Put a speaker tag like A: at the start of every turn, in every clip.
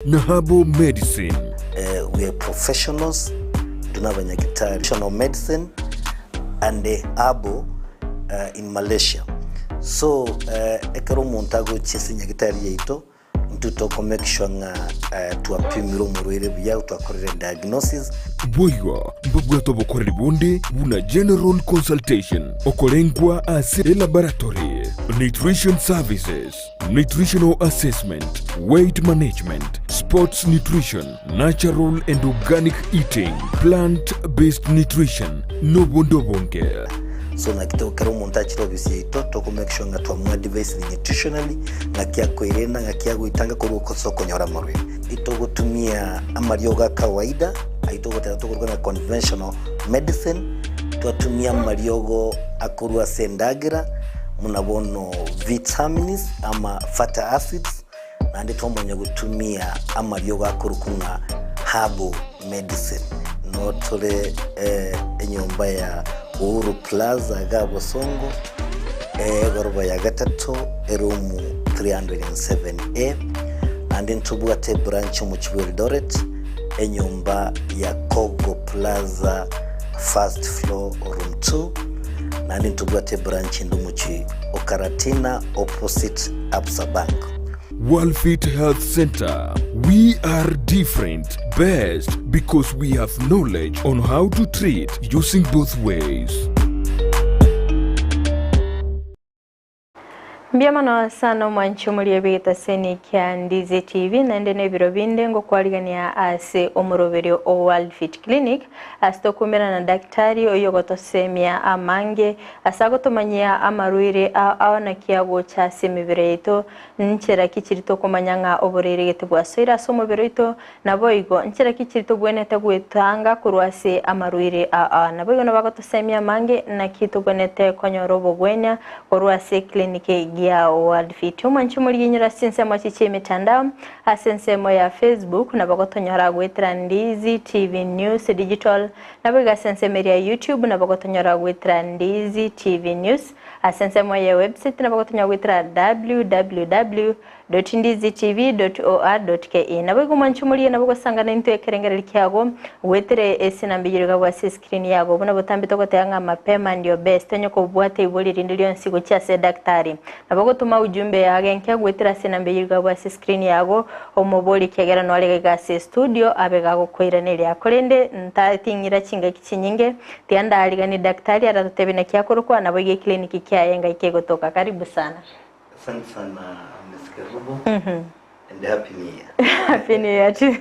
A: na herbal medicine.
B: We are professionals, tunabanyagitari traditional medicine and herbal in Malaysia. So ekero montago chesi nyagitari yeito to make sure tuapimiro murwere bya twakorera diagnosis
A: boywa mbabwa tobokorera bonde buna general consultation okolengwa as a laboratory, nutrition services, nutritional assessment, weight management, sports nutrition, natural and organic eating, plant-based nutrition, no bondo bonke.
B: So nakito kero montachiro bisito to make sure nga twa device nutritionally ngakia koirena ngakia guitanga ko rukoso konyora marwe ito gutumia amarioga kawaida aito gutera to kurana conventional medicine twatumia mariogo akurwa sendagira munabono vitamins ama fatty acids na ndito mwenye gutumia amariogo akurukunga herbal medicine no tole enyomba ya Uru Plaza Gabo Songo Goroba ya Gatato Erumu 307A and in Tubugate branch mu Eldoret enyumba ya Kogo Plaza first floor room 2 and in Tubugate branch ndumuchi Okaratina opposite Absa Bank.
A: Worldfit Health Center. We are different, best because we have knowledge on how to treat using both ways.
C: Mbiamano sana mwanchu muliyebeta seni kia Ndizi TV na ndene biro binde ngo kwaligania ase omuroberio o Worldfit Clinic asitokumira na daktari oyogoto semia amange asagotomanyia amaruire aona kiago cha semibireito nchera kichirito komanyanga oborere getebwa soira somobireito naboigo nchera kichirito bwenete gwetanga kurwase amaruire naboigo nabagoto semia amange na kito bwenete konyorobo bwenya kurwase klinike ya Worldfit. Mwanchu muliginyira sinsemo chiche mitandao asensemo ya Facebook na bagotonyora gwetera Ndizi TV News Digital na baga sensemo ya YouTube na bagotonyora gwetera Ndizi TV News asensemo ya website na bagotonyora gwetera www.ndizitv.or.ke na bago mwanchu muliye na bago sangana into ekerengera likiago gwetere esina mbijirga kwa screen yago bona botambito goteyanga mapema ndio best nyoko bwate iboli rindilio nsigo cha se daktari nabago tuma ujumbe yage nkya gwetera sina mbijirga kwa screen yago omoboli kegera no alega se studio abega gukoiranire yakorende ntatingira kinga kichinyinge tianda aliga ni daktari aratotebe na kyakorokwa naboge kliniki kyayenga ikegotoka karibu sana.
B: Asante sana Ms. Kerubo and happy new year.
C: Happy new year too.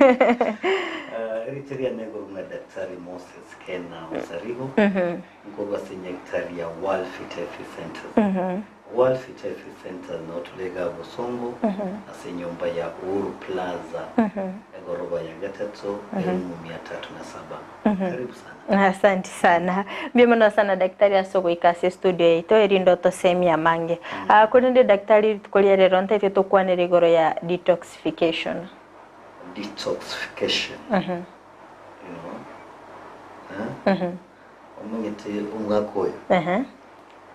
B: Eritrea nego na daktari Moses Kena Usarigo mkoba senyekitari ya Worldfit Health Center. Worldfit Health Center na otulega Bosongo asenyomba ya Uru Plaza Goroba ya Gatato elimu 307. Karibu sana.
C: Asante sana. Bienvenue sana daktari asogo ikase studio yetu erindo to semia mange. Kunende daktari tukolere ronta ifyo tokwane goro ya detoxification.
B: Detoxification. You know. Omungete umwakoyo.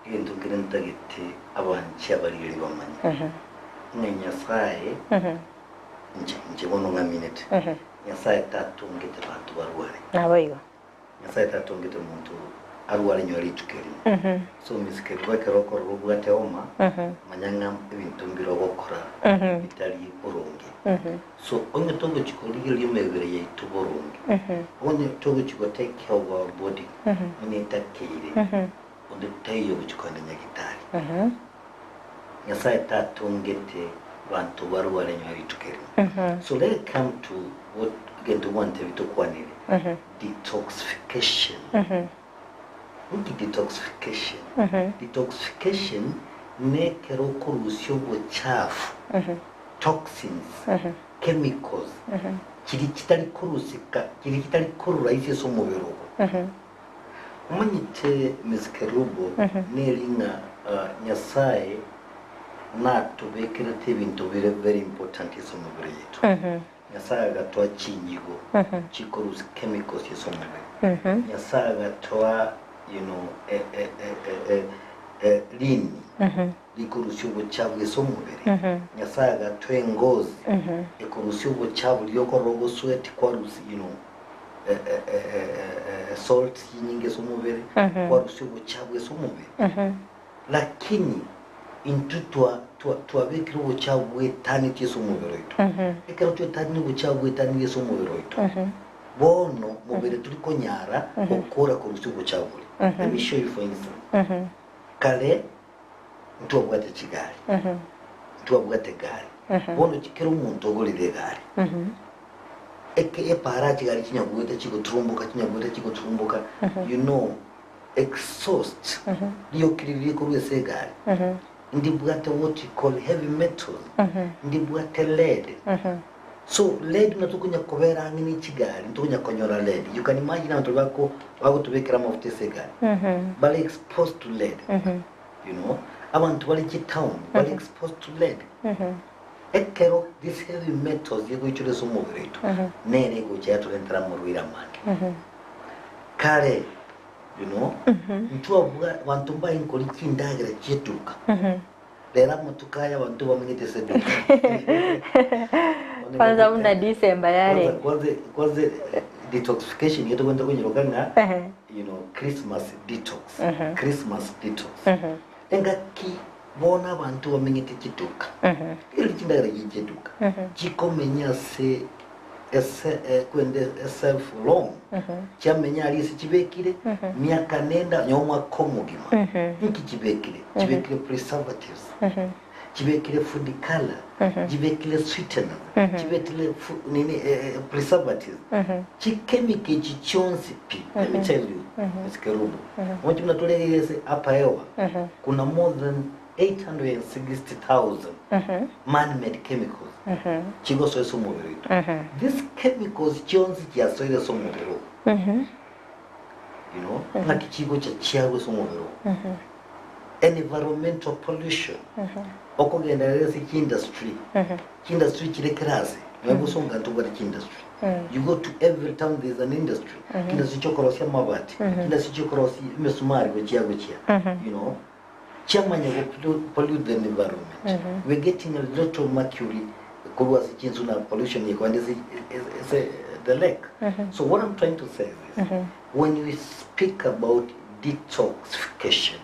B: Into kirenta gite abanchi abariri bamanye. Ngenya sae. Nje bono nga minute. Nyasaye tatungite bantu barware.
C: Naboyo.
B: Nyasaye tatungite muntu arware nyori tukeri. So misike kwekero ko rubwate oma. Manyanga ibintu mbiro gokora. Bitari boronge. So onye togo chikoli lyomebere yitu boronge. Onye togo chiko take care of our body. Onye takire. Onde tayo chikone nyagitari. Nyasaye tatungite bantu barware nyori tukeri. So let's come to what again to want to kwanire. Detoxification. What is detoxification? Detoxification ne kero korusyo buchafu. Toxins, chemicals. Kiri kitari korusika, kiri kitari korura ise somubero. Umanyite Ms. Kerubo neringa Nyasaye na tubekera ibintu bire very important isomubere yetu. Nyasaye gatwa chinyigo chikorusi chemicals isomubere. Nyasaye gatwa lini likurusya obuchafu esomubere nyasaye agatwa engozi ekurusya obuchafu lyokorora sweat kwarusi salt nyingi esomubere kwarusya obuchafu esomubere lakini intu twabekire obuchafu bwetani esomubere oito ekero twetani obuchafu bwetani esomubere oito bono mubere turi konyara okora kurusya obuchafu let me show you for instance kale ntwabwate kigali ntwabwate gari bono kikero omuntu ogolire gari epara kigali kinyagwete kiguturumbuka you know exhaust liyokirire kurwese gari ndibwate what you call heavy metals ndibwate lead so lead natukunya kobera ngini kigali ntukunya konyora lead you can imagine abantu bako tubekera amafuta segari bali exposed to lead you know abantu bali town bali exposed to lead ekero this heavy metals yego ichule somo greto nene go chato entra muruira mane kare you know mtu abantu mba inkoli kindagira kyetuka lera mutukaya abantu bamwite seduka
C: kwanza una December yale
B: kwanza detoxification yeto kwenda kunyirokanga you know Christmas detox engaki bona abantu bamenyete kituka ili kindagira kituka kikomenya se kwende self long cyamenya ali se kibekire myaka nenda nyomwa komugima iki kibekire preservatives kibekire food color kibekire sweetener kibekire nini preservatives chikemike chichonsi pi let me tell you iskerubu won't mnatolele hapa hewa kuna more than 860,000 man-made chemicals chigo soy somubiri these chemicals chionzi kia soy somubiri you know na kichigo cha chiago somubiri environmental pollution okogenda resi industry chile krasi nabo songa ntubari industry you go to every town there's an industry industry chokorosia mabati industry chokorosia mesumari go chiago you know chamanya go pollute the environment we're getting a lot of mercury kulwa sichinzu na pollution yekwande the lake so what I'm trying to say is when we speak about detoxification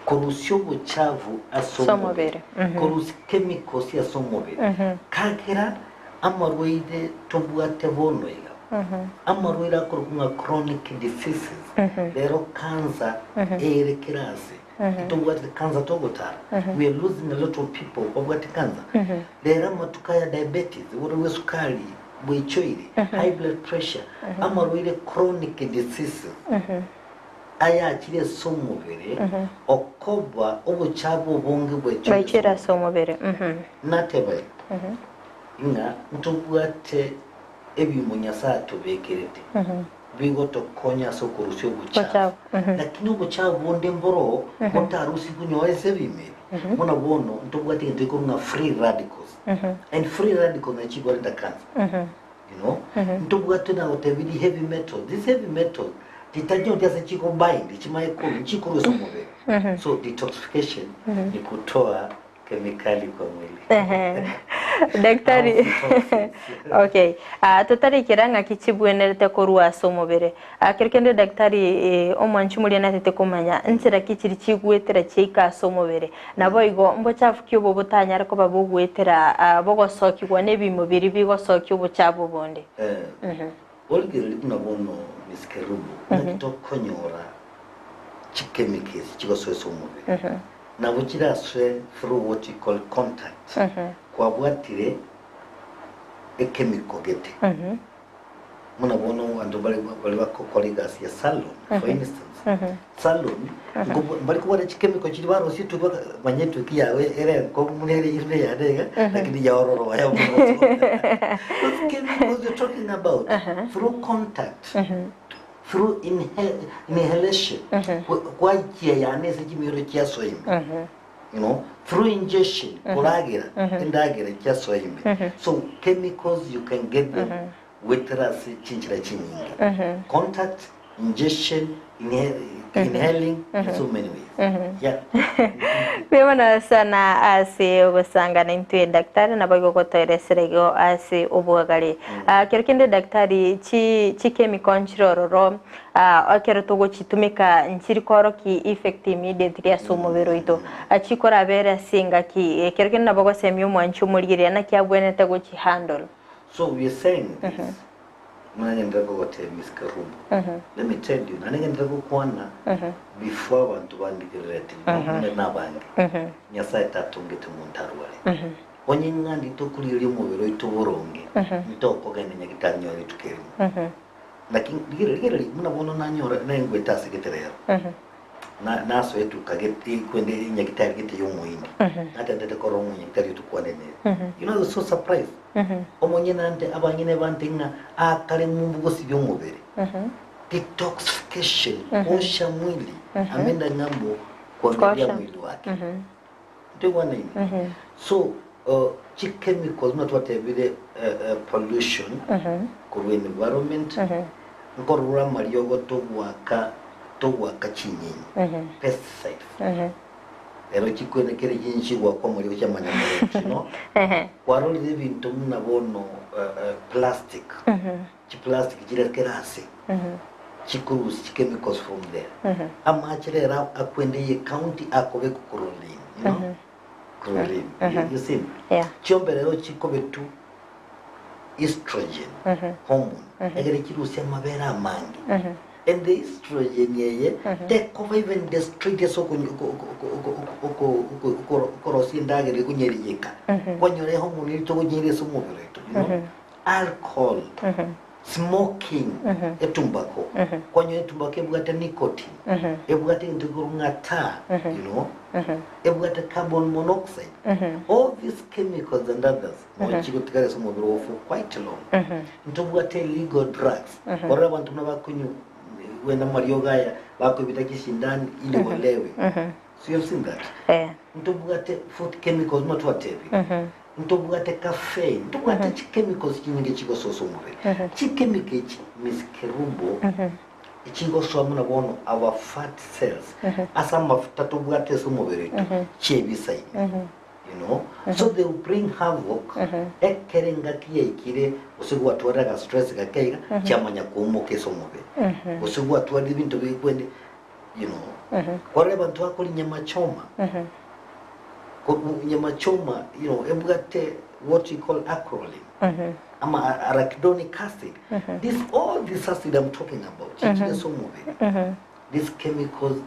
B: korusyo buchavu asomobere korusyo chemicals ya somobere kakera amarwaide tobwate bonoiga amarwaide akorunga chronic diseases lero cancer erekerase tobwate cancer togotara we are losing a lot of people tobwate cancer lero matukaya diabetes wore sukari bwechoire high blood pressure amarwaide chronic diseases aya chile somubere okobwa obuchabu bonge bwecho
C: baichira somubere
B: natebe inga ntubwate ebimunya sato bekerete bigoto konya sokurusyo buchabu lakini obuchabu bonde mboro motarusi kunyoese bime mona bono ntubwate ndiko na free radicals and free radicals na chigwa nda cancer you know ntubwate na otebidi heavy metal this heavy metal titajo ndiase chiko bind chimaiko chikuru somubere so detoxification ni kutoa kemikali kwa mwili
C: daktari okay tutari kiranga kichibwenerete korwa somubere kirikende daktari omwanchi muri natete kumanya nsira kichiri chigwetera chika somubere nabo igo mbo chafuki obo butanyara ko babugwetera bogosokirwa nebimubiri bigosokyo buchabu bonde
B: olgere nabono miskerubu nakitokonyora chikemikezi chigososo somubere nabo kiraswe through what you call contact kwa bwatire chemical gete muna bono ando bali bakokora gas ya salon for instance salon bali ko wale chemical chiri baro situ banyetu kiyawe ere ko munere ile ya dega lakini ya ororo ya muno what chemicals you're talking about through contact through inhalation kwa kia yani sijimiro kia soimbe you know through ingestion kulagira indagira kia soimbe so chemicals you can get them with us chinchira chinyinga contact ingestion, inhaling, in so many ways. Yeah.
C: Bimana sana asi obasanga na intwe daktari na bago kotoereserego asi obwagari. Kirkinde daktari chi chemical nchirororo akero togo chitumika nchiri koro ki effect immediate ya somo beroito. Chikora bere singa ki kirkinde na bago semyo mwanchu mulgiri na kya bwene tago chi handle.
B: So we are saying this. Let me tell you, before I want to want to get na bangi. Nyasa itatungete muntarwale. Onye ngandi tokuliri mubiro ituburonge. Mitoko gende nyagitanyo ritukeri. Lakini ligere munabona nanyora nengwe tasegeterero. Naso yetu kageti kwende nyagitari gete yomuindi. Ata ndete koromu nyagitari tukwane ne. You know, I was so surprised. Omonye nante abanyine bantinga akale mumbugo sibyo mubere. Detoxification, osha mwili. Amenda ngambo kuangalia mwili wake. Ndio wana hivi. So chemicals not whatever pollution ku environment. Ngorura mariogo togwaka chinyinyi. Pesticides. Ero chikwene kere jinshi kwa muri cyamanya no waroli ibintu munabono plastic plastic kirekerase chikurusi chemicals from there amachirera akwendeye county akobe kukurolin you know kurolin you see chomberero chikobetu estrogen hormone egere kirusi amabera amangi. And the estrogen take over even the street so korosindagere kunyeriyeka kwanyore hormone to kunyere sumubiro you know alcohol smoking etumbako kwanyore tumbako ebugata nicotine ebugata ndugurungata you know ebugata carbon monoxide all these chemicals and others mochikutikare sumubiro for quite long ntubugata illegal drugs ora abantu nabakunyu wenda mariyogaya bakubita kishindani ili walewe. So you've seen that. Ntobugate food chemicals not whatever. Ntobugate caffeine, ntobugate chemicals kinyingi chigo soso mure. Chikemike miskerubo chigo so muna bono our fat cells. Asa mafuta tobugate so mubere chebisai. You know, so they will bring havoc. Ekerenga kiyekire usigu atwara ga stress ga kaiga chamanya kumoke so mube. Usigu atwara ibintu bikwende, you know. Kware bantu akoli nyama choma. Nyama choma, you know, ebugate what you call acrolein. Ama arachidonic acid. All this acid I'm talking about. Chichile so mube. These chemicals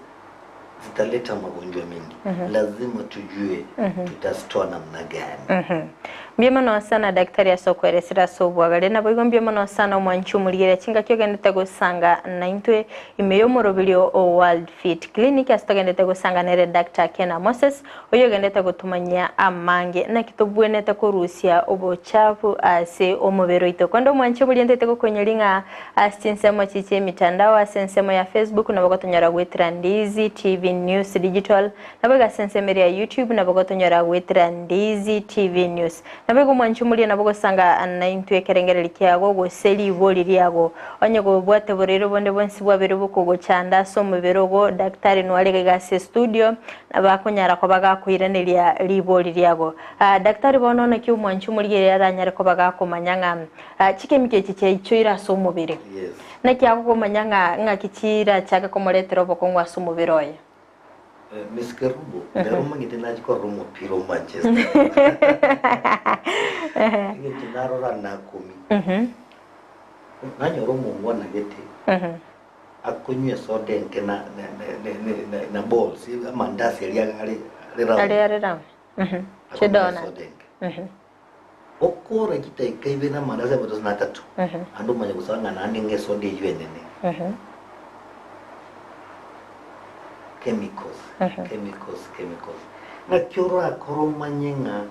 B: zitaleta magonjwa mengi. Lazima tujue tutazitoa namna gani.
C: Mbiyamano sana daktari asokweresera sobwagale na bwigo mbiyamano sana mwanchu mulire chinga kyogendete gusanga naintwe imeyomorobilyo o Worldfit Clinic astogendete gusanga nere Dr. Kena Moses oyogendete gutumanya amange na kitobwenete kurusia obochafu ase omubero ito kondo mwanchu muliyendete gukonyeringa asinsemo chiche mitandao asensemo ya Facebook na bagotonyora gwetira Ndizi TV News Digital na baga sensemo ya YouTube na bagotonyora gwetira Ndizi TV News. Nabego mwanchumulia nabego sanga naintwe kerengere likiago go seli boli liago onye go bwate borero bonde bonsi bwabere buko go chanda so muberogo daktari nwalege gase studio nabakonyara ko baga kuirene lia liboli liago daktari bono na kyu mwanchumulia yaranyare ko baga ko manyanga chikemike chiche ichoira so mubere
B: yes
C: na kyako ko manyanga ngakichira chaka ko moletero boko ngwa so muberoya
B: Miss Kerubo, Roma ngitenaji kwa Romo Piro Manchester. Nginaro rana kumi. Nanyo Romo mwana gete. Akunywe soda nke na balls, mandasi ali
C: ramu. Chedona.
B: Okora kita ikaibe na mandasi abatos na tatu. Ando manya kusanga na ninge soda yuenene. Chemicals. Na kyora koromanyenga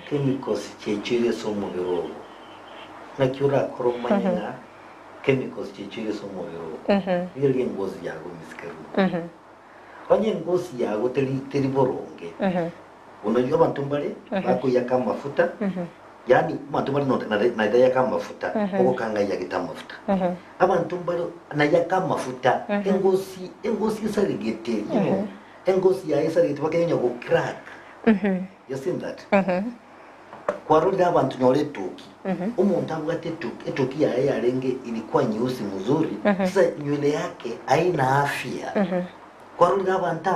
B: chemicals chechire somo biro. Na kyora koromanyenga chemicals chechire somo biro. Yeli ngozi yago miskeru. Kwenye ngozi yago teri boronge. Unajua bantu mbale bako yaka mafuta yani bantu bali na idea kama mafuta okukanga yagita mafuta abantu bali na yakama mafuta engosi sarigete engosi ya sarigete bakenya go crack you seen that kwarudi abantu nyole toki umuntu abwate toki ya renge ilikuwa nyeusi mzuri sasa nywele yake haina afya kwarudi abantu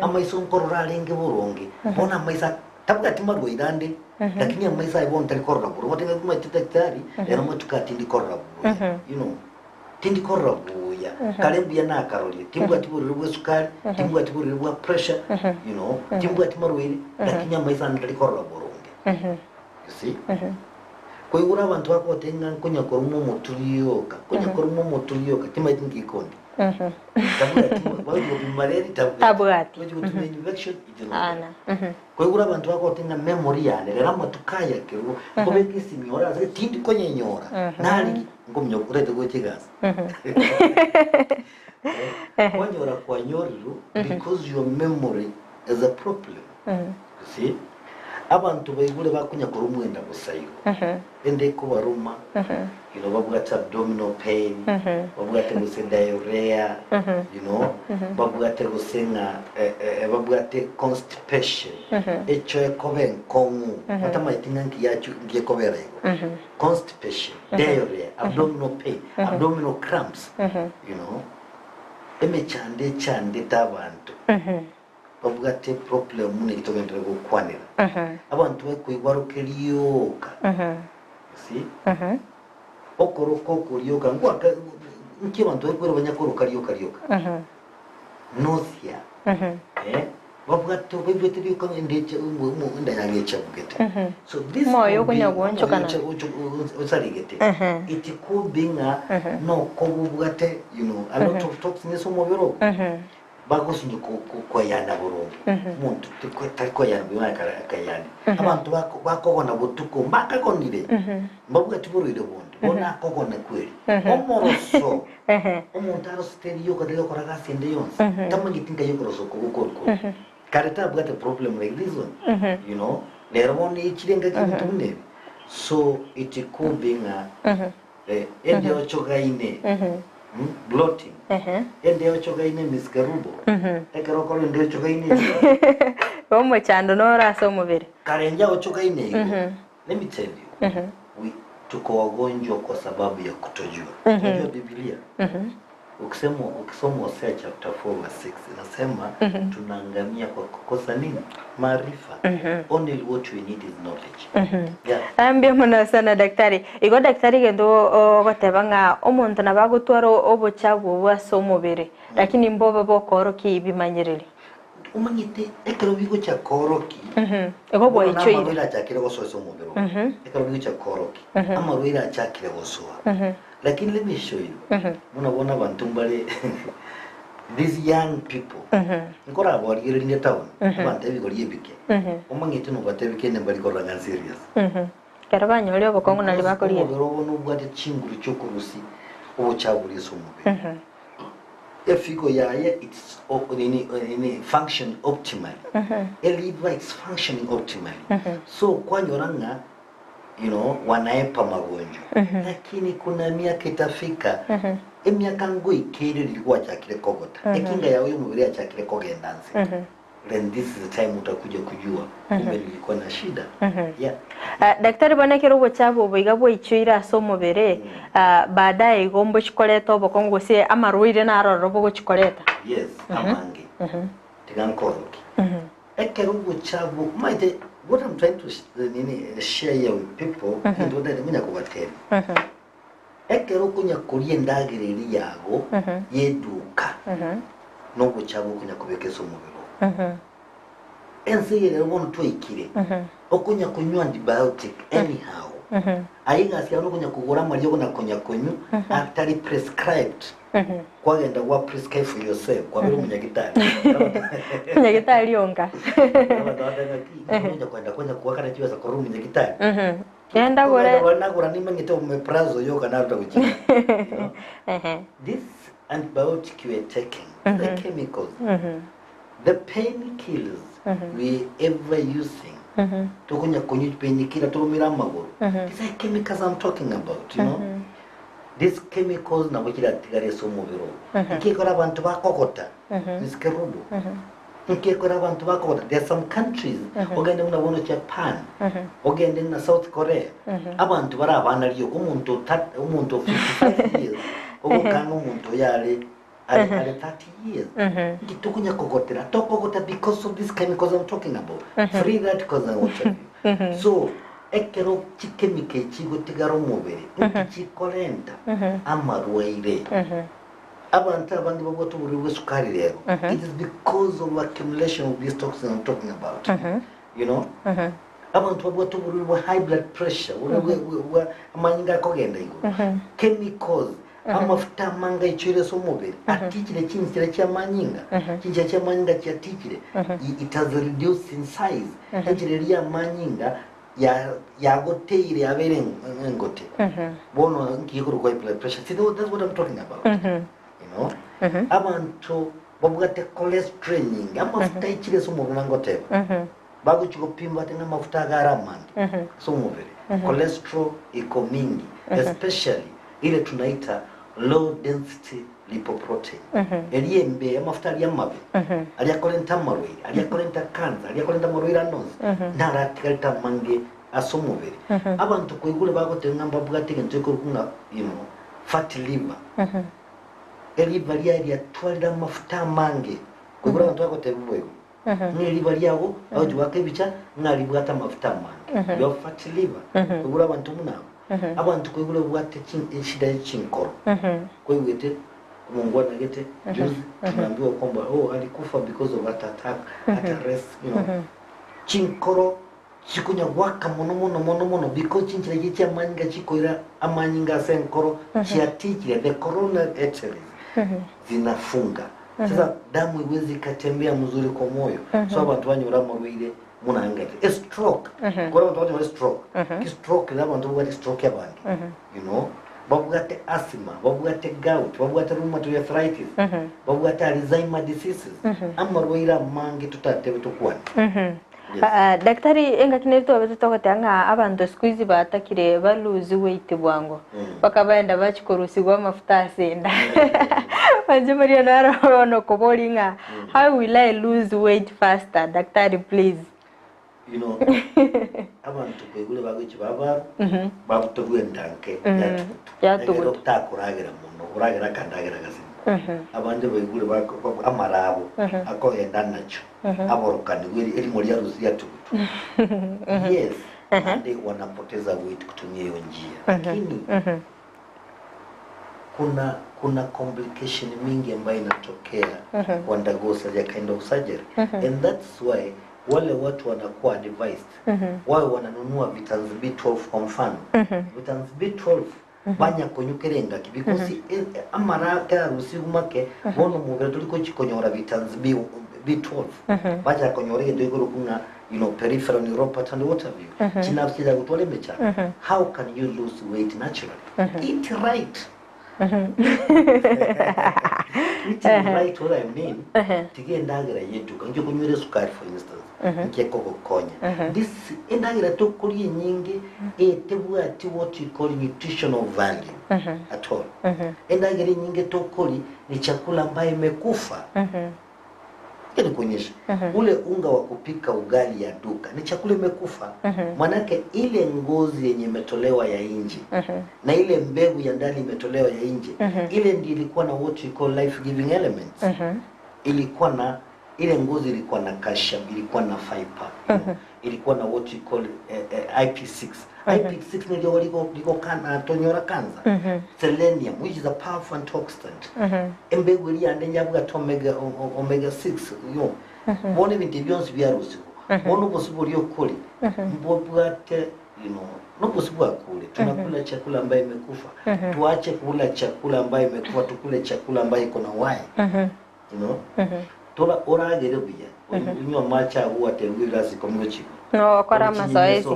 B: amaiso nkorora renge buronge bona amaisa tabwa timaru irande lakini amaisa ibon tali korra buru watenga kuma daktari era mutukati ndi korra buru you know tindi korra buya kalembu ya na karoli timbwa tiburu bwa sukari timbwa tiburu bwa pressure you know timbwa timaru iri lakini amaisa ndali korra buronge you see kwa hiyo abantu bako tenga kunya korumo mutulioka timaiti ngikondi
C: tabwati
B: ana kwa hiyo abantu bako tenga memory yane rera matukaya kero kobe kisimi ora ze tindi konye nyora nali ngomyo kurete go kigaza kwanyora kwanyoriro because your memory is a problem you see abantu bayigule bakunya korumwenda gusayo ende ko baruma you know babugata abdominal pain babugata guse diarrhea you know babugata gusenga babugata constipation echo ekoben kongu matama itinganki yacu ngiye kobera yigo constipation diarrhea abdominal pain abdominal cramps you know chande tabantu babugate problem mune kitogendera gukwanira abantu bakwigwarukiriyoka see okoroko kuriyoka ngwaka nkibantu bakwira banyakorukariyoka nausea babugate babetiriyoka ndeche ndanyagecha bugete so this
C: moyo kunyagwoncho kana
B: usarigete it could be no kobugate you know a lot of toxins omobero bagosinye kwa yana burungi muntu tako yana bimana kayani abantu bakobona butuko mbakakonire mbabuga tiburire bondi bona kokona kweli omoroso omuntu arosteriyo kadego koraga sinde yonse tamangitinga yokoroso kubukorko kareta bugate problem like this one you know leroni ichirenga kitunne so it could be ende ochogaine bloating ende ochogaine miskarubo ekerokolo ende ochogaine
C: omo chando no rasa umubiri
B: karenja ochogaine let me tell you we tuko wagonjwa kwa sababu ya kutojua unajua Biblia ukisoma Hosea chapter 4 verse 6 inasema tunaangamia kwa kukosa nini maarifa only what we need is knowledge
C: ambia muna sana daktari igo daktari gendo gotebanga omuntu nabagutwaro obuchabu bwaso mubiri lakini mbobe bokoroki bimanyiriri
B: umanyite ekero bigo cha koroki
C: ego bwa icho
B: ira ira chakire gososo mubiro ekero bigo cha koroki amaro ira chakire gosoa lakini let me show you munabona abantu mbale these young people ngora abori ni town abantu bigori ebike umanyite no batebike ne bali koranga serious
C: karabanyo lyo bokongo nali bakoriye
B: no bwate chinguru chokurusi obuchaburi somubi efigo yaye it's in function optimally liver is functioning optimally so kwanyoranga you know wanaepa magonjwa lakini kuna miaka itafika miaka ngo ikiri ilikuwa chakile kogota ekinga yawe mubiri ya chakile kogendansi then this is the time utakuja kujua kumbe nilikuwa na shida
C: daktari bwana kero bochabo boiga boichira so mubere baadaye gombo chikoleta obokongo se amaruire na aroro bo chikoleta
B: yes amangi tigankoroki ekero bochabo maite what I'm trying to share here with people and what I mean kubatera ekero kunya kurie ndagiriri yago yeduka no bochabo kunya kubekeso mubiro ense rero bono twikire okunya kunywa antibiotic anyhow aiga sia no kunya kugura mariyo na kunya kunyu actually prescribed kwagenda wa prescribe for yourself kwa biro
C: munyagitari onga
B: kwenda kuwakana chiwa za korumu munyagitari
C: yenda gore
B: wanagura nimengito umeprazo yoga na utakuchika this antibiotic you are taking the chemicals the painkillers we ever using Tukunya kunyupenyikira turumira amaguru. These are chemicals I'm talking about, you know. These chemicals na bukira tigare so mubiro. Ikikora abantu bakokota. Niskerubu. Ikikora abantu bakokota. There are some countries, ogende muna Japan, ogende na South Korea. Abantu barabana riyo umuntu 55 years. Ogokanga umuntu yale at 30 years. Tukunya kokotera. Tokokota because of these chemicals I'm talking about. Free radicals and what have you. So ekero chikemike chigotigaro mubiri chikolenta amarwaire abantu abandi bagoto buri wesukari rero. It is because of accumulation of these toxins I'm talking about. You know, abantu bagoto buri high blood pressure amanyinga kogenda igo chemicals amafuta manga ichire so mubiri atikire chinzira cyamanyinga kinja cyamanyinga cyatikire it has reduced in size ejire ya manyinga ya goteire abere ngote bono ngikuru kwa blood pressure. See, that's what I'm talking about. You know, abantu babugate cholesterol nyingi amafuta ichire so mubiri ngote bago chigopimba tena mafuta garamandi so mubiri cholesterol iko mingi especially ile tunaita low density lipoprotein. Eliembe amafuta ya mabe aliyakolenta marwiri aliyakolenta cancer aliyakolenta marwiri anonzi naratika mange asomubiri abantu kwigule bagotenga mbabugate nzeko kunga fatty liver liver ya twalira amafuta mange kwigula abantu bagotebuwe ni liver yawo ajuwake bicha ngari bugata amafuta mange yo fatty liver kwigula abantu munabo abantu kwigule bugate shida y'inkoro kwigwete Mungu anagete juzi tunaambiwa kwamba alikufa because of heart attack at arrest, you know. Chinkoro chikunya waka mono because chinchira gicha manyinga chikoira amanyinga senkoro chiatikire the coronal arteries zinafunga. Sasa damu iwezi katembea mzuri kwa moyo. So abantu banyura mu rwire munangate a stroke kwa abantu banyura stroke stroke la abantu bari stroke yabandi, you know. Babugate asthma, babugate gout, babugate rheumatoid arthritis, babugate Alzheimer diseases. Amarwaira mange tutatebe tukwani.
C: Daktari enga kineto abatoka anga abantu squeeze batakire baluzi weight bwango. Bakabaenda bachikorusigwa amafuta asenda. Banje Maria naro kobolinga. How will I lose weight faster? Daktari, please.
B: You know, abantu kwegule bagichi baba babutoguye ndanke yatubuta dokta kuragira muno uragira kandagira gasi abandi begule bako amarabo ako yenda nacho aborokani wili eli muri yaruzi yatubutu. Yes, ande wanapoteza weight kutumia hiyo njia, lakini kuna complication mingi ambayo inatokea undergo such a kind of surgery, and that's why wale watu wanakuwa advised wao wananunua vitamins B12 kwa mfano. Vitamins B12 banya konyukerenga because amaraka rusigumake bono mubere tuliko chikonyora vitamins B12 baja konyorege doigoro kuna peripheral neuropathy and what have you chinafsira gutole mecha. How can you lose weight naturally? Eat right. Eating right, what I mean, tigendagira yetu kanjo kunywere sukari for instance nkeko kokonya this endagira to kuri nyingi tebuwa ati what you call nutritional value at all. Endagira nyingi to kuri ni chakula ambaye imekufa. Ili kuonyesha ule unga wa kupika ugali ya duka ni chakula imekufa. Manake ile ngozi yenye imetolewa ya nje na ile mbegu ya ndani imetolewa ya nje, ile ndiyo ilikuwa na what you call life giving elements. Ilikuwa na ile ngozi ilikuwa na calcium, ilikuwa na fiber, ilikuwa na what you call IP6. IP6 ndio liko kana tonyora kanza. Selenium, which is a powerful antioxidant. Mbegu ile ande nyabuga omega 6 yo. Bone bintu byonse byarusiho. Bono possible yo kuli. Mbobwate no possible akule. Tunakula chakula ambaye imekufa. Tuache kula chakula ambaye imekufa, tukule chakula ambaye iko na wai. Tola oragere biya. Unywa macha huwa tengwira sikomwe chiko.
C: No, kwa mazoezi.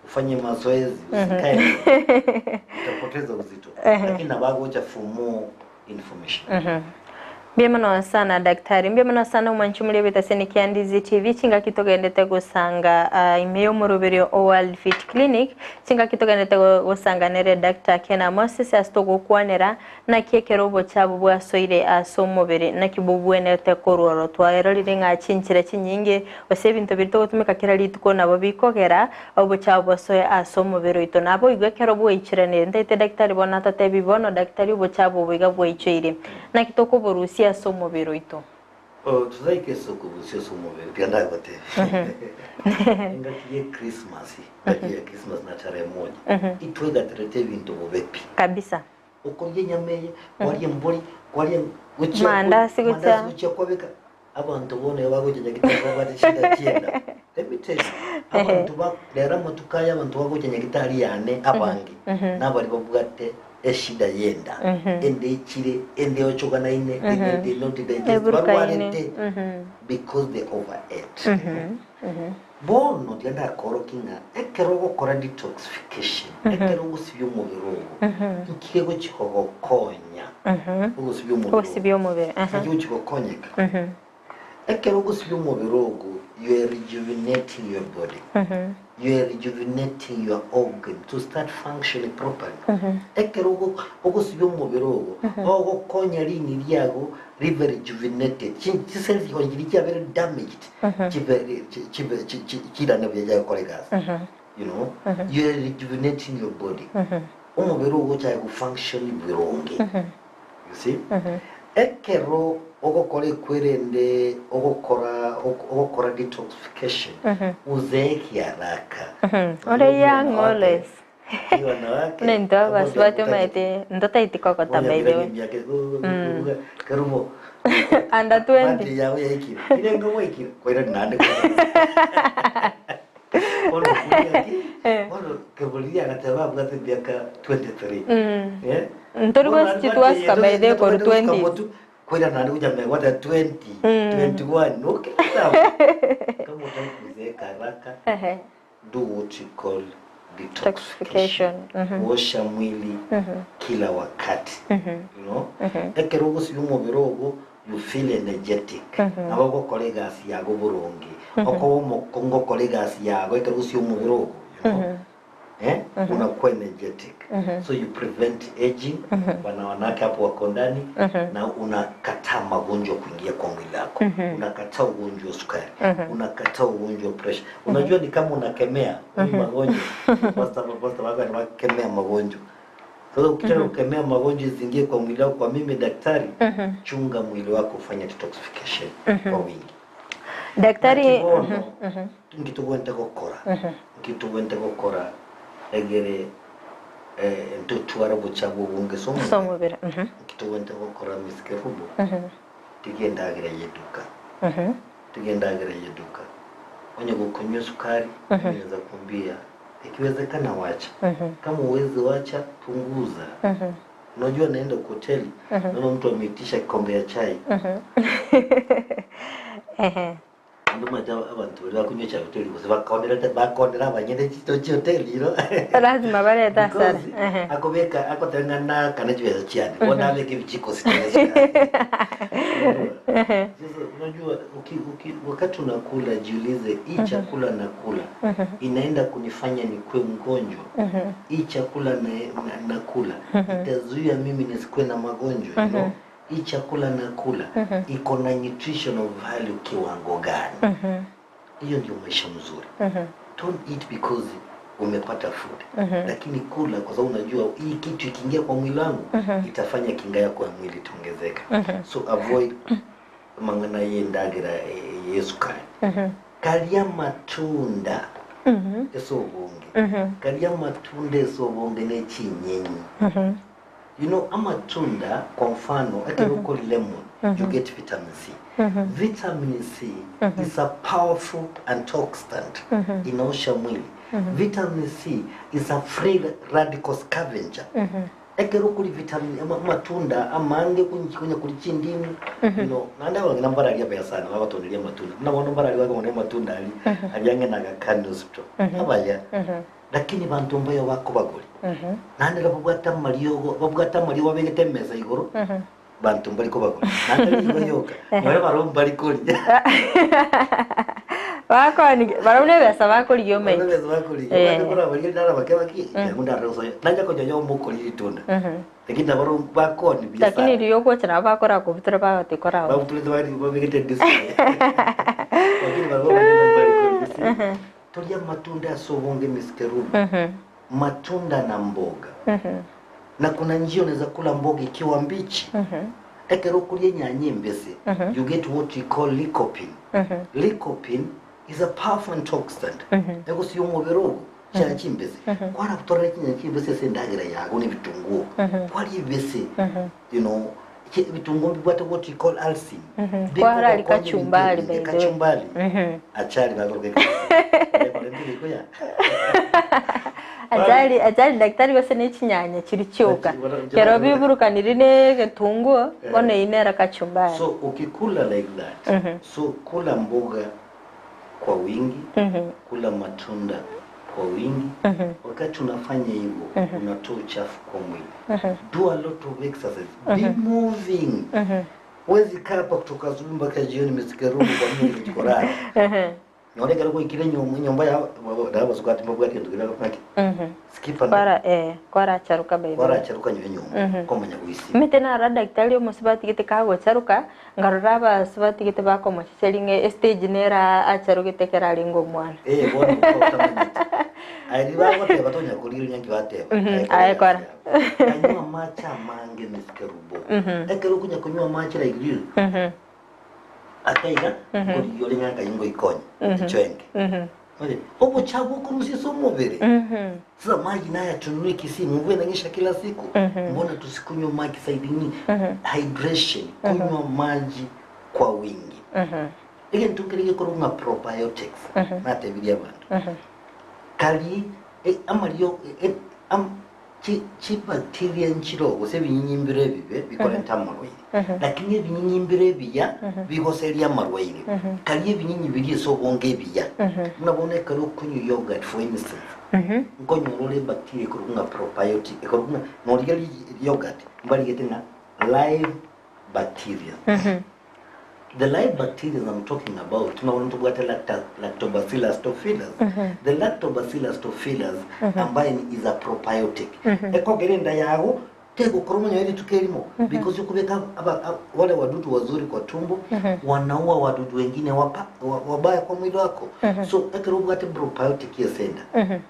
B: Ufanye mazoezi, usikae. Utapoteza uzito. Lakini nabagoja for more information.
C: Mbiyamano sana daktari, mbiyamano sana umwanchumuli betaseni kia Ndizi TV chinga kitogendete gusanga imeyo murubirio Worldfit Clinic chinga kitogendete gusanga nere Dr. Kena Moses astogo kwanera na kiekerobo chabu bwa soire asomobere na kibubwenete kororo twaerorire nga chinchire chinyinge ose bintu birito gutumika kira lituko nabo bikogera obo chabu soye asomobero ito nabo igwekero bwo ichirane ndete daktari bona tatebi bono daktari obo chabu biga bwo ichire na kitoko borusi somo vero ito.
B: Tuzai keso kubusia somo vero pianda kote. Ngati ye Christmas na tarehe moja. Itwega terete vintu bobepi.
C: Kabisa.
B: Ukonye nyameye kwali mboli kwali uchi
C: mandasi gucha
B: kwabeka abantu bone bagoje gitabo bati shida cyenda. Let me tell you. Abantu ba lera mutukaya abantu bagoje gitari yane abangi. Nabari babugate eshida yenda ende ichire ende ochogana ine ende not the because they overate bono ndianda korokinga ekerogo kora detoxification ekerogo sibyo mubirogo ikirego chikogo konya
C: sibyo mubere
B: sibyo chikokonyeka ekerogo sibyo mubirogo you are rejuvenating your body you are rejuvenating your organ to start functioning properly. Ekerogo ogo sibyo mubirogo ogo konya lini lyago river rejuvenated cells yongiri kya very damaged kira na bya kolegas you know you are rejuvenating your body umubirogo cha go function bironge you see ekero ogo kore kwerende ogo kora detoxification uzeki haraka
C: ore young always nendo baswato maite ndota itikoko tabedewe
B: karumo
C: anda 20
B: yawe yiki ile ngomo yiki kwera nande ono kebulia gataba bwate byaka 23
C: ntorwa situas kabede por 20
B: kwenda nani kuja mmewata 20 21 okay sawa kama utakuze haraka do what you call detoxification washa mwili kila wakati you know ekerogo siyumo birogo you feel energetic abako kolegas yago burongi oko mo kongo kolegas yago ekerogo siyumo birogo you know unakuwa energetic so you prevent aging wanawake hapo wako ndani na unakataa magonjwa kuingia kwa mwili wako unakataa ugonjwa wa sukari unakataa ugonjwa wa pressure unajua ni kama unakemea magonjwa basta wako anakemea magonjwa sasa ukitaka kukemea magonjwa zingie kwa mwili wako kwa mimi daktari chunga mwili wako ufanye detoxification kwa wingi
C: daktari
B: ngitugwente gukora egere ntutwara buchabu bunge
C: somo bera
B: kitugwente gukora miske rubo tigendagira yeduka onye gukunywa sukari inaweza kumbia ikiwezekana wacha kama uwezi wacha punguza unajua naenda hoteli na mtu ameitisha kikombe ya chai nduma jawa abantu bari bakunywa cha hoteli gusa bakondera abanyene cyo hoteli no
C: lazima bare dasara
B: akobeka akotengana kana chiweza chiani wonale kibichiko sitaweza unajua wakati unakula jiulize hii chakula nakula inaenda kunifanya nikuwe mgonjwa hii chakula nakula itazuia mimi nisikuwe na magonjwa you know hii chakula nakula iko na nutritional value kiwango gani hiyo ndio maisha mzuri don't eat because umepata food lakini kula kwa sababu unajua hii kitu ikiingia kwa mwili wangu itafanya kinga yako ya mwili itaongezeka so avoid mangana yendagira yesukari kalia matunda esobonge kalia matunda esobonge ne chinyenyi you know amatunda kwa mfano akiroko lemon you get vitamin C vitamin C is a powerful antioxidant inaosha mwili vitamin C is a free radical scavenger ekero kuri vitamin matunda amange kunyikinya kuri chindini you know nanda wangina mbara ya bya sana babatondelia matunda na wana mbara aliwa kwa matunda ali aliange na gakani hospital abaya lakini bantu mbayo bako bagori nande babugata mariyo babugata mariyo babegete meza igoro bantu mbali ko bakora nanga yoga nyore baro mbali kuri
C: bakoni barone besa bakuri yo mai
B: besa bakuri bakora bari ndara bakabaki ngunda roso naja ko jojo mukuri itunda lakini baro bakoni bisa
C: lakini riyo ko tena bakora ko butra ba tikora
B: ba butra bari bo bigete display lakini baro mbali kuri tolia matunda ya sobonge miskeru matunda na mboga na kuna njia unaweza kula mboga ikiwa mbichi ekero kulie nyanye mbese you get what we call lycopene lycopene is a powerful antioxidant ego si umubero cha chimbese kwara kutorera kinya chimbese sendagira yago ni bitungu kwari bese you know bitungu bibata what we call alsin
C: kwara alikachumbali
B: kachumbali achari bagoroke
C: ajali daktari wase ne chinyanya kiri cyoka kero biburukanira ne getungu bone inera kachumbali
B: so ukikula like that so kula mboga kwa wingi kula matunda kwa wingi wakati unafanya hivyo unatoa uchafu kwa mwili do a lot of exercise be moving wezi kaa hapa kutoka asubuhi mpaka jioni umesikia roho kwa mwili kikorara Nore karo ko ikire nyomba ya daba sukati mbabu ati ndukira kwake. Skipa
C: kwara charuka baby.
B: Kwara charuka nyonyoma ko manya kuisi.
C: Metena ra daktari musibati gite kago charuka ngarura ba sibati gite ba ko mochiselinge stage nera acharuke tekera lingo mwana.
B: Bona ko tamanya. Ai riba ko te batonya kuliri nyangi wate.
C: Ai kwara.
B: Kanywa macha mange miskerubo. Ekero kunya kunywa macha la igiri. Akaiga ngori yole nganga ingo ikonye chwenge obo chabo kurusiso mubere sasa maji naye tununue Kisii mvue inanyesha kila siku mbona tusikunywe maji saidini hydration kunywa maji kwa wingi ile ntukirige kurunga probiotics mate bilia bantu kali amaliyo chi bacteria nchiro gose binyimbire bibe bikora ntamarwaire lakini binyimbire biya bigoseria marwaire kali binyinyi biri so bonge biya munabone karo kunyu yogurt for instance nkonyorole bacteria kurunga probiotic kurunga norigali yogurt mbali getina live bacteria the live bacteria I'm talking about tunaona tubwate lactobacillus staphylococcus the lactobacillus staphylococcus ambaye is a probiotic eko gerenda yago tego koromonya ile tukelimo because ukubeka wale wadudu wazuri kwa tumbo wanaua wadudu wengine wabaya kwa mwili wako so ekirubwate probiotic yesenda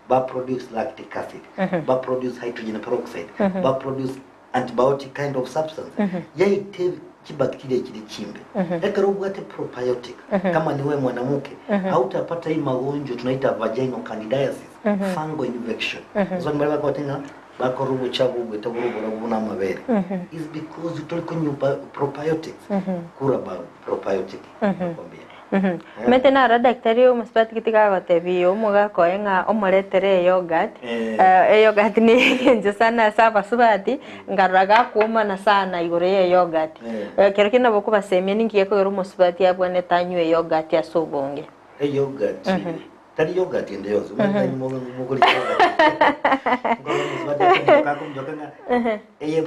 B: ba produce lactic acid ba produce hydrogen peroxide ba produce antibiotic kind of substance yaite kibakteria kile chimbe ekero ubwate probiotic kama niwe mwanamke hautapata hii magonjwa tunaita vaginal candidiasis fungal infection so ni baba kwa tena bako rubu chabu betaburubu buna mabere is because tuliko nyumba probiotics kura ba probiotic nakwambia
C: metena ra daktari umusibati kitika gotebiyo muga koenga omoretere yogurt yogurt ni nje sana saba subati ngaraga kuuma na sana igore yogurt kero kina boku basemye ningiye ko umusibati abone tanywe yogurt ya sobonge
B: yogurt tari yogurt ende yozo mwanyi muguri ngolo musibati kako mjokanga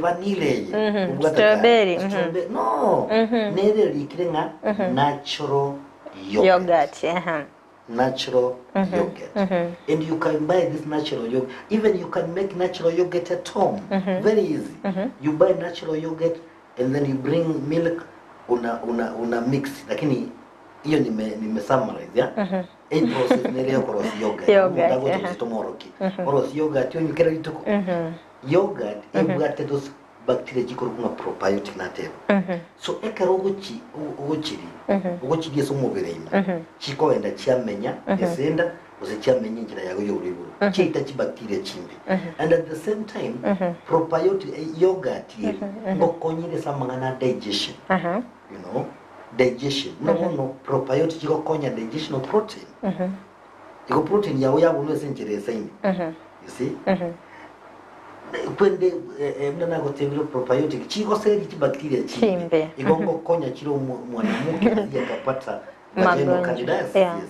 B: vanille
C: strawberry
B: no nere likirenga natural yogurt. Natural yogurt. And you can buy this natural yogurt. Even you can make natural yogurt at home. Very easy. You buy natural yogurt and then you bring milk una mix. Lakini hiyo nime summarize ya. In process nile koros yogurt. Ndago tomoroki. Koros yogurt yo nyukera lituko. Yogurt yogurt those bacteria jikorunga probiotic na tebo so ekero ugochiri so mubereyima chikoenda chiamenya esenda uzichiamenya njira yago yoriburu chita chi bacteria chimbi and at the same time probiotic yogurt ngokonyire samangana digestion you know digestion no probiotic ikokonya digestion of protein iko protein yawo yabunwe senjere saini you see kwende mnana gotebiro probiotic chiko seri chi bacteria chimbe igongo konya chiro mwanamuke yakapata vaginal candidiasis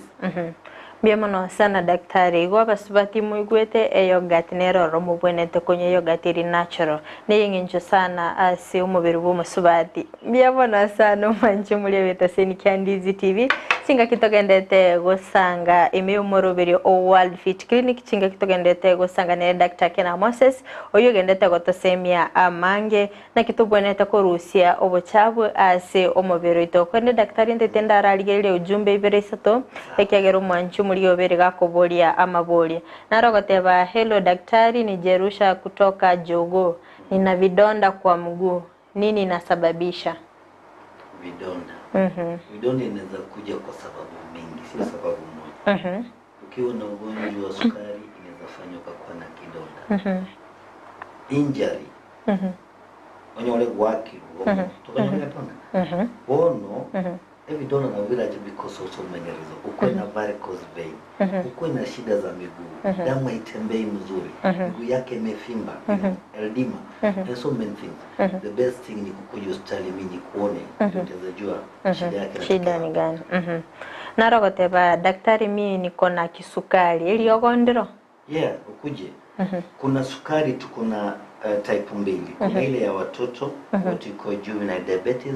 C: Biamono sana daktari gwa basubati muigwete yogurt nero romo bwenete konye yogurt iri natural neyinginjo sana asi umubiri bw'umusubati biamono sana manje muri beta seni Ndizi TV singa kitogendete gusanga ime umurubiri o Worldfit clinic singa kitogendete gusanga ne Dr. Kena Moses oyogendete gotosemia amange na kitubwenete ko Rusia obuchabu asi umubiri itoko ne daktari ndetenda araligerire ujumbe ibere sato ekagero mwanchu muri obere gakobolia amabolia narogoteba hello daktari ni Jerusha kutoka Jogo nina vidonda kwa mguu nini inasababisha
B: vidonda vidonda inaweza kuja kwa sababu mingi sio sababu moja ukiwa na ugonjwa wa sukari inaweza fanya ukakuwa na kidonda injury onyole waki tukanyole tonda ono vidonda na village because of so many reasons ukwe na varicose vein ukwe na shida za miguu damu haitembei mzuri miguu yake imefimba edema and so many things the best thing ni kukuja hospitali mimi kuone utaweza shida ni gani narogoteba daktari mimi niko na kisukari iliyogondero ukuje kuna sukari tuko na type mbili kuna ile ya watoto what you call juvenile diabetes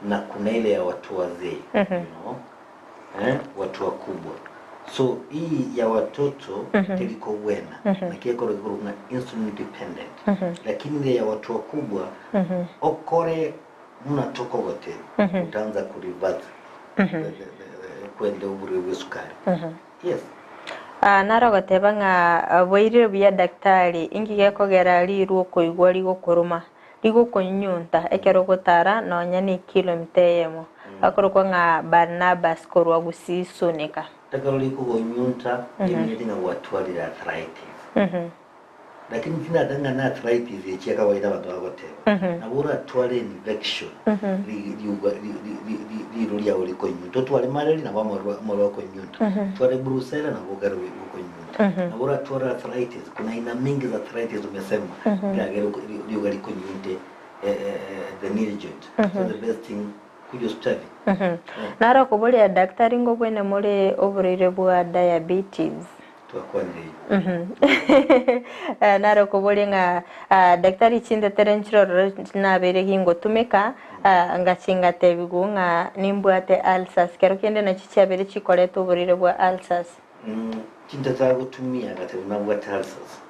B: na kuna ile ya watu wazee you know watu wakubwa so hii ya watoto tiliko wena na kieko kuna insulin dependent lakini ile ya watu wakubwa okore mnatoka wote utaanza kurevert kwenda ubure sukari yes narogoteba nga boire bya daktari ingige kogera liru koigwa ligokoruma ligokonyunta ekero gotara nonya ni kilometemo akoroko nga Barnabas korwa Gusii sonika takaro ligonyunta imedi na watu ali arthritis lakini kina danga na arthritis yechi kawaida watu wagoteba na bora twale infection li ulikonyunta twale malaria na moro konyunta twale brucella na bogara konyunta na bora twale arthritis kuna aina mingi za arthritis umesema ngagero ulikonyunte the knee joint so the best thing kuja hospitali
C: naro kubolia daktari ngobwene muri oburire bwa diabetes naro kubolia nga daktari chinde terenchiro na beregi ngotumeka ngachinga tebigu nga nimbwate ulcers kero kende na chichi abere chikoleto oburire bwa ulcers
B: chinda za gutumia ngate unabwate ulcers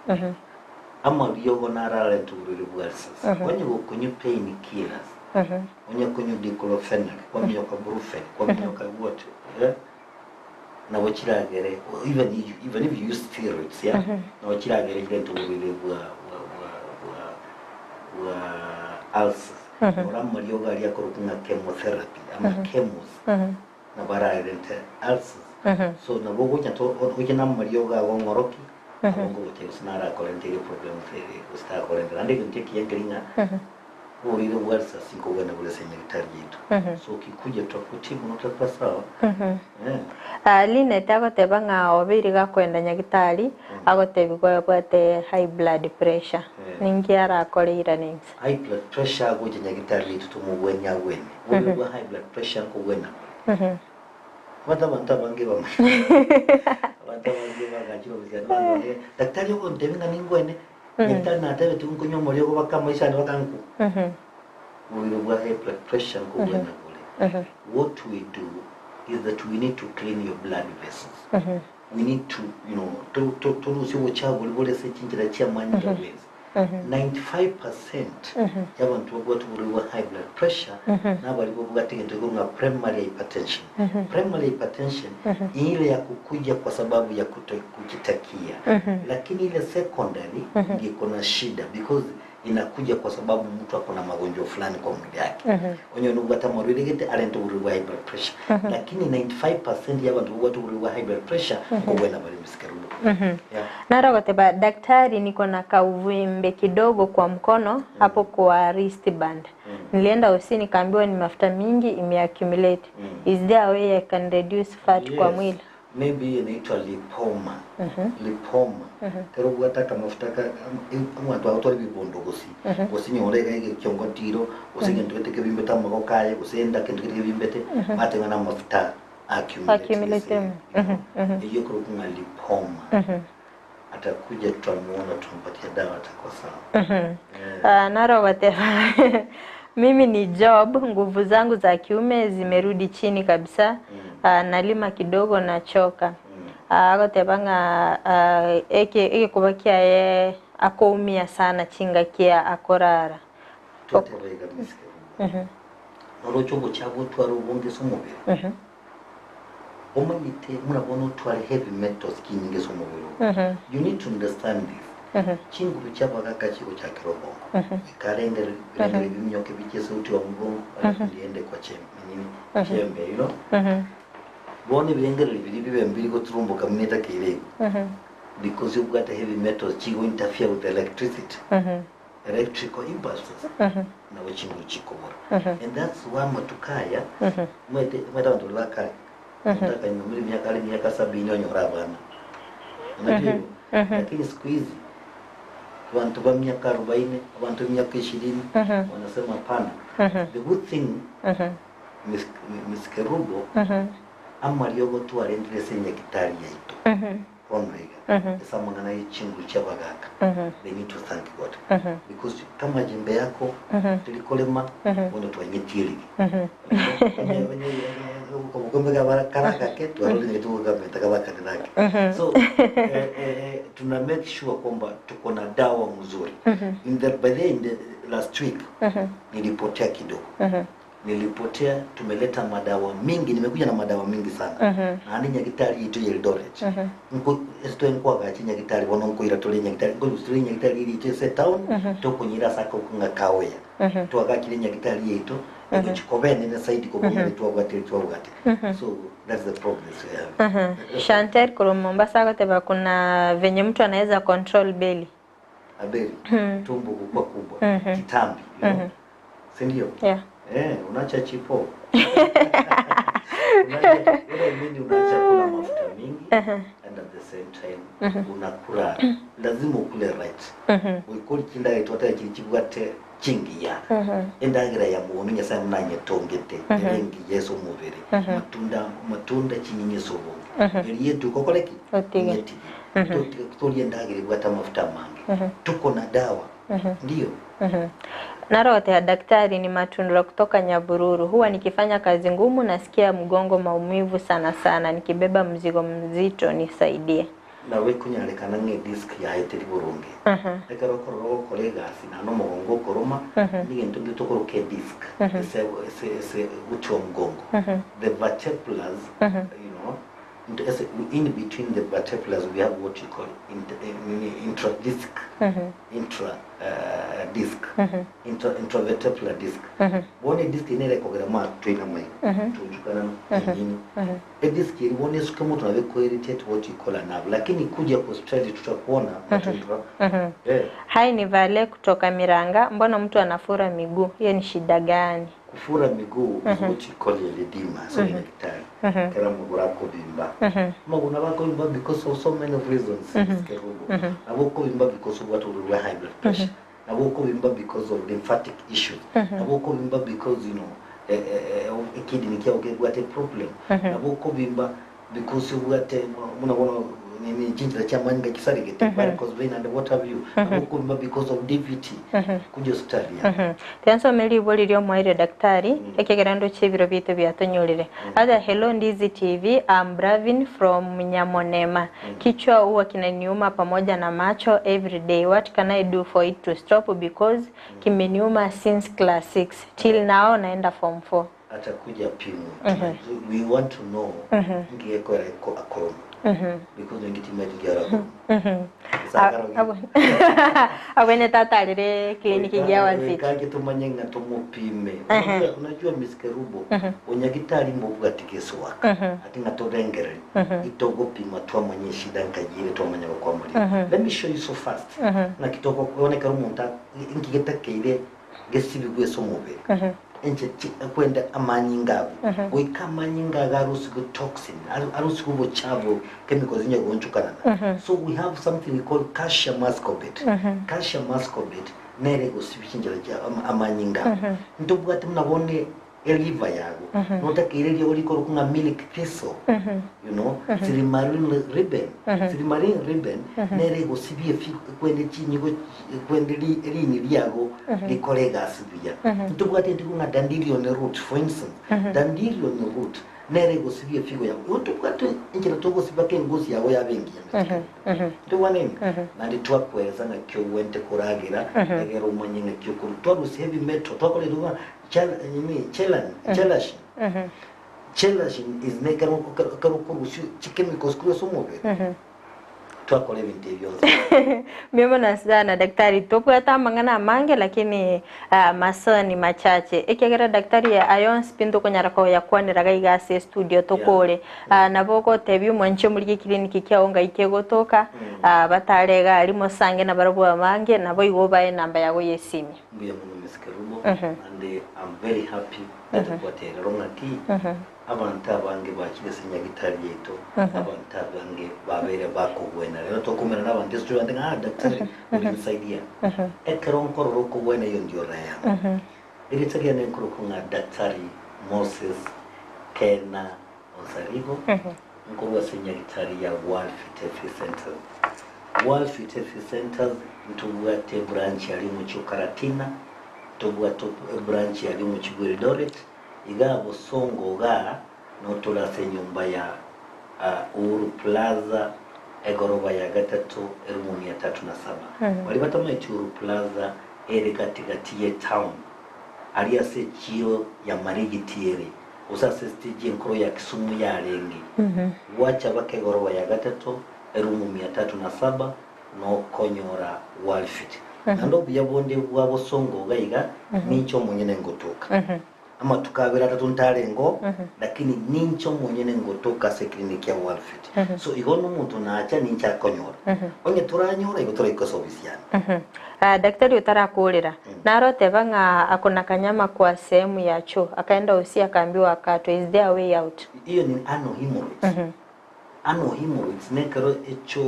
B: ama biyogo narale tuburire bwa ulcers kwanye gokunyu pain killers onya kunyu diclofenac kwa myoka brufen kwa myoka water na wachiragere even if you use steroids na wachiragere ngento bubire bwa ulcers oramma yoga ali akorukunga chemotherapy ama chemos na bararente ulcers so na bogo nyato ojena marioga wongoroki abongo uteusnara kolente problem fere usta kolente ande kunti yengelinga uri the words asiko wena bule senyekitari yetu so kikuja twakutibu notaka sawa
C: line tagote nga obiri gakwenda nyagitari agotebigwa bwate high blood pressure ningiara akoleira nings
B: high blood pressure goje nyagitari yetu tumugwenya wene uri high blood pressure ko wena wata bange ba wata bange ba gachiro bizana daktari uko ndevinga ningwene nyagitari na tabe tunkunyo muri ko bakama ishani bakanku we will have blood pressure ko wena bule what we do is that we need to clean your blood vessels we need to to lose your child bule se chinjira chia manya wezi 95% y'abantu bagwa tuburiwa high blood pressure n'abari bo bwategende ko nka primary hypertension primary hypertension ile ya kukuja kwa sababu ya kujitakia lakini ile secondary iko na shida because inakuja kwa sababu mtu akona magonjwa fulani kwa mwili yake onyo nubata morire gete alento buriwa high blood pressure lakini 95% y'abantu bagwa tuburiwa high blood pressure ko wena bali msikarulo
C: narogoteba daktari niko na kauvimbe kidogo kwa mkono hapo kwa wrist band nilienda usini nikaambiwa ni mafuta mingi imeaccumulate is there a way I can reduce fat kwa mwili
B: maybe inaitwa lipoma lipoma kero bwataka mafuta watu autori bibondo gosi nyorega ige kyongotiro usingentwete ke bimbeta magokaye usenda kendike bimbete mate ngana mafuta accumulate hiyo kurukunga lipoma atakuja tutamuona tumpatie dawa atakuwa sawa.
C: Naro whatever. Mimi ni job, nguvu zangu za kiume zimerudi chini kabisa. Nalima kidogo na choka. Agotebanga eke kubakia ye akoumia sana chinga kia akorara.
B: Tuatebega miske. Orochobo chabo twaro bonge somobere. Omanyite murabona twari heavy metals kinyinge somobere. You need to understand this. Chinguru chabaga kachiko cha kirobongo. Karengere bimyoke bicheso uti wa mgongo ndiende kwa chembe you know. Bone birengere bibiri mbiri go turumbuka muneta kire. Because you've got heavy metals chigo interfere with electricity. Electrical impulses na wachingu chikobora. And that's why matukaya mwete ndo laka nataka nyumiri miaka 70 onyora bana. Unajua lakini siku hizi watu wa miaka 40 watu miaka 20 wanasema hapana. The good thing miskerubo ama liogo tu arendele senye kitari yetu onrega sama ngana yichingu chabagaka they need to thank God because kama jembe yako tulikolema wono twanyetiri kukumbuka baraka ketu arudi ngetu government kabaka ndake so tuna make sure kwamba tuko na dawa mzuri in the last week nilipotea kidogo nilipotea tumeletea madawa mingi nimekuja na madawa mingi sana na ani nyagitari ito Eldoret nko esto kwa gachi nyagitari bono nko ira tole nyagitari nko ustri nyagitari ito se town to kunyira saka kunga kawea to agaki nyagitari ito ngo chikobene na side ko kumwe to agati so that's the progress we have
C: Chanter kwa Mombasa kote kuna venye mtu anaweza control belly
B: abeli tumbo kubwa kitambi sindio unacha chipo. Unacha kula mafuta mingi and at the same time unakula lazima ukule right. Ukuli kinda itota chichibwate chingi ya. Endagira ya muonu nyasa mnanye tongete yengi yeso mubiri. Matunda chinyinye sobonge. Eliye tuko koleki. Yeti. Tuli endagira bwata mafuta mangi. Tuko na dawa. Ndio.
C: Narote ya daktari ni matundura kutoka Nyabururu. Huwa nikifanya kazi ngumu nasikia mgongo maumivu sana. Nikibeba mzigo mzito nisaidie.
B: Na we kunyalekana nge disk ya eteri burungi. Eka roko kolega sina no mgongo koroma ni ntumbi tokoroke disk. Se uti wa mgongo. The vertebrals you know in between the vertebrals we have what you call intradisc intravertebral disc one disc inere kogera ma twina mai tujukana nini a disc ilibone suka mtu anaweko irritate what you call a nerve lakini kuja kwa hospitali tutakuona
C: hai ni vale kutoka Miranga mbona mtu anafura miguu hiyo ni shida gani
B: kufura miguu is what you call edema so daktari kama mgurako bimba maguna bako bimba because of so many reasons aboko bimba because of what we high blood pressure aboko bimba because of lymphatic issues aboko bimba because you know kidney kia ugate problem aboko bimba because ugate muna nini jinja cha manga kisarigete because vein and what have you aboko bimba because of DVT kuja hospitali
C: Tenso meli boli lyo mwaire daktari ekegerando chebiro bito byatonyolire other hello Ndizi TV I'm Bravin from Nyamonema kichwa huwa kinaniuma pamoja na macho every day what can I do for it to stop because kimeniuma since class 6 till now naenda form 4
B: atakuja pimu we want to know ngiyeko akoroma because when get imagine
C: abone tatalire kliniki ya Worldfit
B: kanje tumanye ngato mupime unajua miskerubo onyagitari mbuga tigeswa ati ngatorengere itogo pima twamanye shida nkagire twamanya kwa muri let me show you so fast na kitoko kuoneka rumunta ingigetakeire gesibigwe so mubere enche kwenda amanyingabu wikamanyingaga arusigo toxin arusigo chavo chemicals inye gonchukana so we have something we call calcium ascorbate calcium ascorbate nere gosibichinjira amanyinga ndobwate mnabone eliva yago notakireli olikoro kunga milk thistle you know silimarine ribbon nere go sibie kwende chinyigo kwende rini lyago likolega sibia ntubwate ndikunga dandelion root for instance dandelion root nere go sibie figo yago ntubwate injira togo sibake ngozi yago yabengiye tuwaneni nandi twakweza na kyo wente kuragira egero manyinga kyo kurutwa heavy metal twakole duga challenge is nekaro chemicals kuri somobe twakole bintu byose
C: Miona sana daktari topata mangana mange lakini masaa ni machache ekegera daktari ya ayon spindo konyara ko yakwanira gaigase studio tokole naboko tebyu mwanche muri kliniki kyaonga ikegotoka batarega alimo sange na barabwa mange nabo igobaye namba yago yesimi
B: mbiya mu miskerumo and I'm very happy that kwatera romati abantu abange bakiresinya gitari yeto abantu abange babere bakogwena rero tokumera n'abandi student daktari uri bisaidia ekero nkoro kogwena yo ndio raya ilitsagia nenkoro kunga daktari Moses Kena Osarigo nkoro wasinya gitari ya Worldfit Center. Worldfit Center ntubwate branch yali mu Chukaratina tubwate branch yali mu Chigweridoret igabo songo ga notola se nyumba ya Uhuru Plaza egoroba ya gatatu 1307 wali batama Uhuru Plaza ere katikati ya town aliya se chiro ya marigitiere usase stage nkoro ya Kisumu ya rengi wacha bake goroba ya gatatu 1307 no konyora Worldfit nando byabonde bwabo songo gaiga nicho mwenyene ngotoka ama tukabira tatuntarengo lakini nincho mwenyene ngotoka se kliniki ya Worldfit so igono muntu naacha nincha konyora onye turanyora igotora ikosobisiana
C: daktari utarakurira narote banga akona kanyama kwa sehemu ya choo akaenda usi akaambiwa akato is there a way out
B: hiyo ni hemorrhoids nekero echo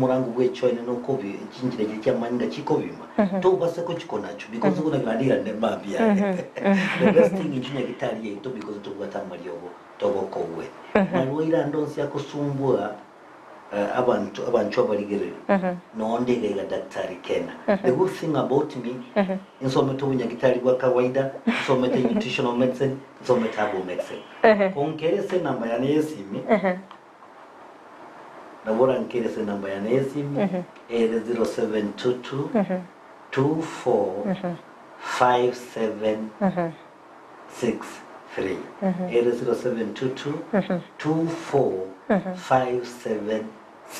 B: murangu bwecho ene no kobi chinjire gicha manga chikobima to baseko chikonacho because kuna gradira ne babia the best thing injinya gitari yeto because to gata mariogo togo kowe malwira ndonsi yakusumbua abantu abaligerera no ndege ga daktari Kena the good thing about me insometo bunyagitari gwa kawaida insometo nutritional medicine insometo herbal medicine onkerese namba ya nesimi nabora nkirese namba ya nesimi 0722 24 57 63 0722 24 57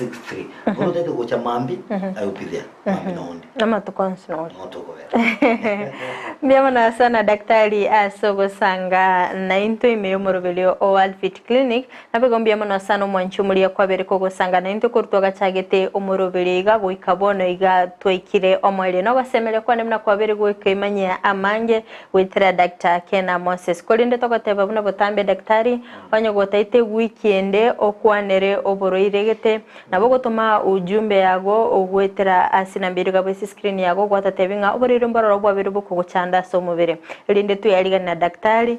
B: 63 Uno tete gocha mambi ayupidia mambi naondi
C: nama tukonsinoli Miamana sana daktari asogo sanga na into imeyomorovelio Worldfit Clinic nabego mbiamana sana mwanchumulia kwa bereko go sanga na into kurtoga chagete omorovelega go ikabono iga toikire omwele no basemele kwa nemna kwa berego ikimanya amange witra Dr. Kena Moses kolinde tokoteba buna botambe daktari onyo gotaite weekende okwanere oboroiregete nabo toma ujumbe yago ogwetera asina mbiriga bwesi screen yago gwatatebinga oboriro mbaroro bwabere buko gucanda so mubere linde tu yaliga na daktari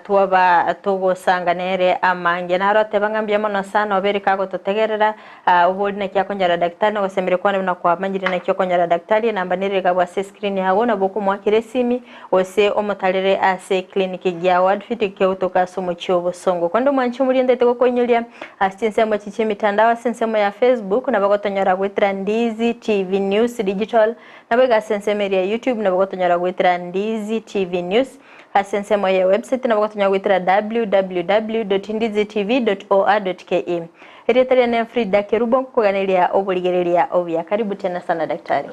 C: tuaba togo sanganere amange naro tebanga mbyamo sana obere kago totegerera obodina kyakonyara daktari no basemere kwana bina kwa manjire na kyakonyara daktari namba nirega bwase screen yago na boku mwakire simi ose omutalere ase clinic ya Worldfit kyotoka so mucyobo songo kwando mwanchi muri ndete ko konyolia asinsemo chichi mitandao sensemo ya Facebook na bagotonyora gwitra Ndizi TV News Digital na baga sensemo ya YouTube na bagotonyora gwitra Ndizi TV News asensemo ya website na bagotonyora gwitra www.ndizitv.or.ke Eritrea na Frida Kerubo kuganelia oboligerelia obya karibu tena sana daktari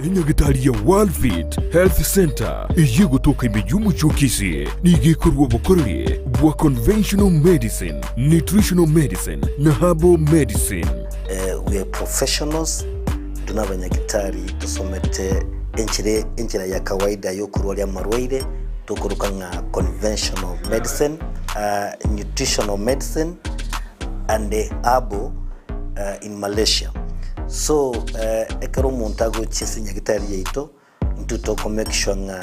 A: Inyagitari ya Worldfit Health Center iyigotoka imijumbu chokisi nigikorwa bukorere bwa conventional medicine, nutritional medicine na herbal medicine.
B: We are professionals tunabanyagitari tusomete enchira ya kawaida yo kurwalya marwaire tukuruka nga conventional medicine, nutritional medicine and herbal in Malaysia. So ekero montago chisinya gitari yeito tutoko make sure nga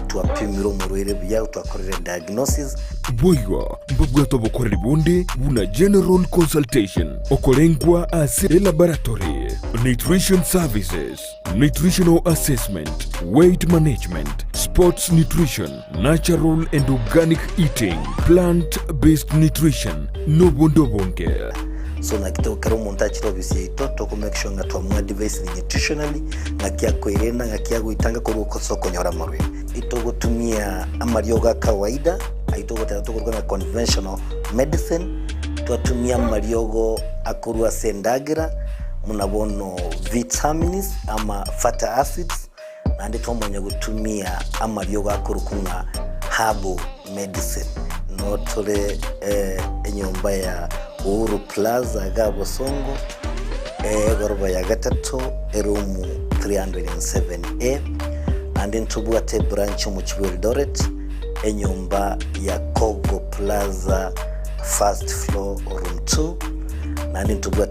B: tuapimira umurwire bya twakorera diagnosis
A: boiwa mbabwato bokorera bundi buna general consultation okolengwa ase laboratory nutrition services nutritional assessment weight management sports nutrition natural and organic eating plant-based nutrition nobondobonge
B: so na kitoko karo montachi obviously to make sure nga twamwa device nutritionally nga kyakwirena nga kyagwitanga ko soko nyora marwe ito gutumia amaryo ga kawaida aito gutatukorwa na conventional medicine twatumia amaryogo akurwa sendagira munabono vitamins ama fatty acids nandi twamonya gutumia amaryogo akurukunga herbal medicine notole enyomba ya Uhuru Plaza Gabo Songo goroba ya gatatu erumu 307A and ntubwate branch mu Eldoret enyumba ya Kogo Plaza first floor room 2 and ntubwate